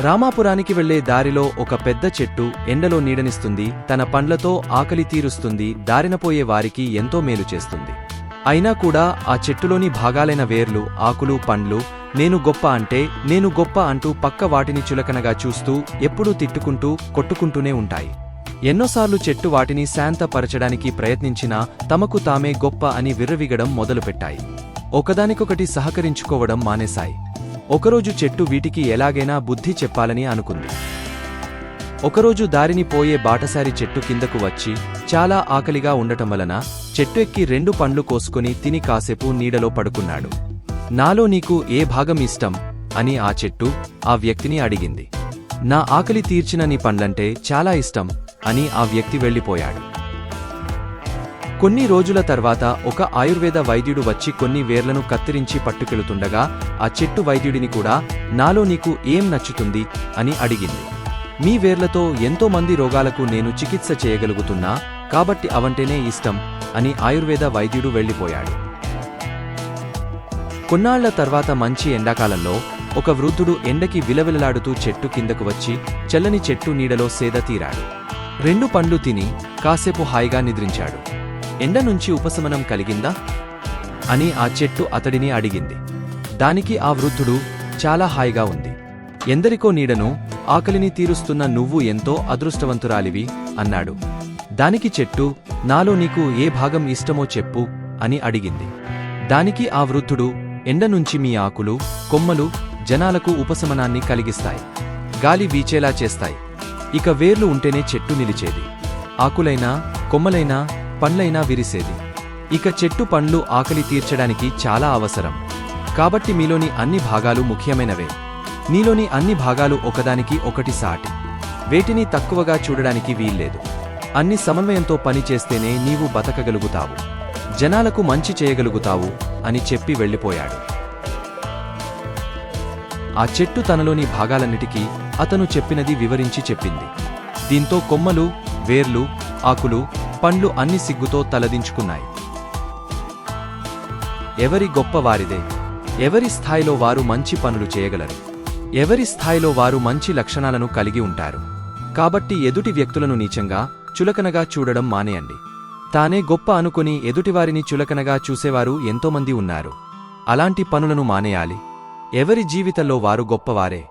రామాపురానికి వెళ్లే దారిలో ఒక పెద్ద చెట్టు ఎండలో నీడనిస్తుంది, తన పండ్లతో ఆకలి తీరుస్తుంది, దారినపోయే వారికి ఎంతో మేలు చేస్తుంది. అయినా కూడా ఆ చెట్టులోని భాగాలైన వేర్లు, ఆకులు, పండ్లు నేను గొప్ప అంటూ పక్క వాటిని చులకనగా చూస్తూ ఎప్పుడూ తిట్టుకుంటూ కొట్టుకుంటూనే ఉంటాయి. ఎన్నోసార్లు చెట్టు వాటిని శాంతపరచడానికి ప్రయత్నించినా తమకు తామే గొప్ప అని విర్రవీగడం మొదలుపెట్టాయి. ఒకదానికొకటి సహకరించుకోవడం మానేశాయి. ఒకరోజు చెట్టు వీటికి ఎలాగైనా బుద్ధి చెప్పాలని అనుకుంది. ఒకరోజు దారిని పోయే బాటసారి చెట్టు కిందకు వచ్చి చాలా ఆకలిగా ఉండటం వలన చెట్టు ఎక్కి 2 పండ్లు కోసుకుని తిని కాసేపు నీడలో పడుకున్నాడు. నాలో నీకు ఏ భాగం ఇష్టం అని ఆ చెట్టు ఆ వ్యక్తిని అడిగింది. నా ఆకలి తీర్చిన నీ పండ్లంటే చాలా ఇష్టం అని ఆ వ్యక్తి వెళ్ళిపోయాడు. కొన్ని రోజుల తర్వాత ఒక ఆయుర్వేద వైద్యుడు వచ్చి కొన్ని వేర్లను కత్తిరించి పట్టుకెళుతుండగా ఆ చెట్టు వైద్యుడిని కూడా నాలో నీకు ఏం నచ్చుతుంది అని అడిగింది. మీ వేర్లతో ఎంతో మంది రోగాలకు నేను చికిత్స చేయగలుగుతున్నా, కాబట్టి అవంటేనే ఇష్టం అని ఆయుర్వేద వైద్యుడు వెళ్ళిపోయాడు. కొన్నాళ్ల తర్వాత మంచి ఎండాకాలంలో ఒక వృద్ధుడు ఎండకి విలవిలలాడుతూ చెట్టు కిందకు వచ్చి చల్లని చెట్టు నీడలో సేద తీరాడు. 2 పండ్లు తిని కాసేపు హాయిగా నిద్రించాడు. ఎండ నుంచి ఉపశమనం కలిగిందా అని ఆ చెట్టు అతడిని అడిగింది. దానికి ఆ వృద్ధుడు చాలా హాయిగా ఉంది. ఎందరికో నీడను, ఆకలిని తీరుస్తున్న నువ్వు ఎంతో అదృష్టవంతురాలివి అన్నాడు. దానికి చెట్టు నాలో నీకు ఏ భాగం ఇష్టమో చెప్పు అని అడిగింది. దానికి ఆ వృద్ధుడు ఎండ నుంచి మీ ఆకులు, కొమ్మలు జనాలకు ఉపశమనాన్ని కలిగిస్తాయి, గాలి వీచేలా చేస్తాయి. ఇక వేర్లు ఉంటేనే చెట్టు నిలిచేది, ఆకులైనా కొమ్మలైనా పండ్లైనా విరిసేది. ఇక చెట్టు పండ్లు ఆకలి తీర్చడానికి చాలా అవసరం. కాబట్టి మీలోని అన్ని భాగాలు ముఖ్యమైనవే. నీలోని అన్ని భాగాలు ఒకదానికి ఒకటి సాటి, వేటిని తక్కువగా చూడడానికి వీల్లేదు. అన్ని సమన్వయంతో పనిచేస్తేనే నీవు బతకగలుగుతావు, జనాలకు మంచి చేయగలుగుతావు అని చెప్పి వెళ్ళిపోయాడు. ఆ చెట్టు తనలోని భాగాలన్నిటికీ అతను చెప్పినది వివరించి చెప్పింది. దీంతో కొమ్మలు, వేర్లు, ఆకులు, పండ్లు అన్ని సిగ్గుతో తలదించుకున్నాయి. ఎవరి గొప్ప వారిదే. ఎవరి స్థాయిలో వారు మంచి పనులు చేయగలరు. ఎవరి స్థాయిలో వారు మంచి లక్షణాలను కలిగి ఉంటారు. కాబట్టి ఎదుటి వ్యక్తులను నీచంగా, చులకనగా చూడడం మానేయండి. తానే గొప్ప అనుకుని ఎదుటివారిని చులకనగా చూసేవారు ఎంతోమంది ఉన్నారు. అలాంటి పనులను మానేయాలి. ఎవరి జీవితంలో వారు గొప్పవారే.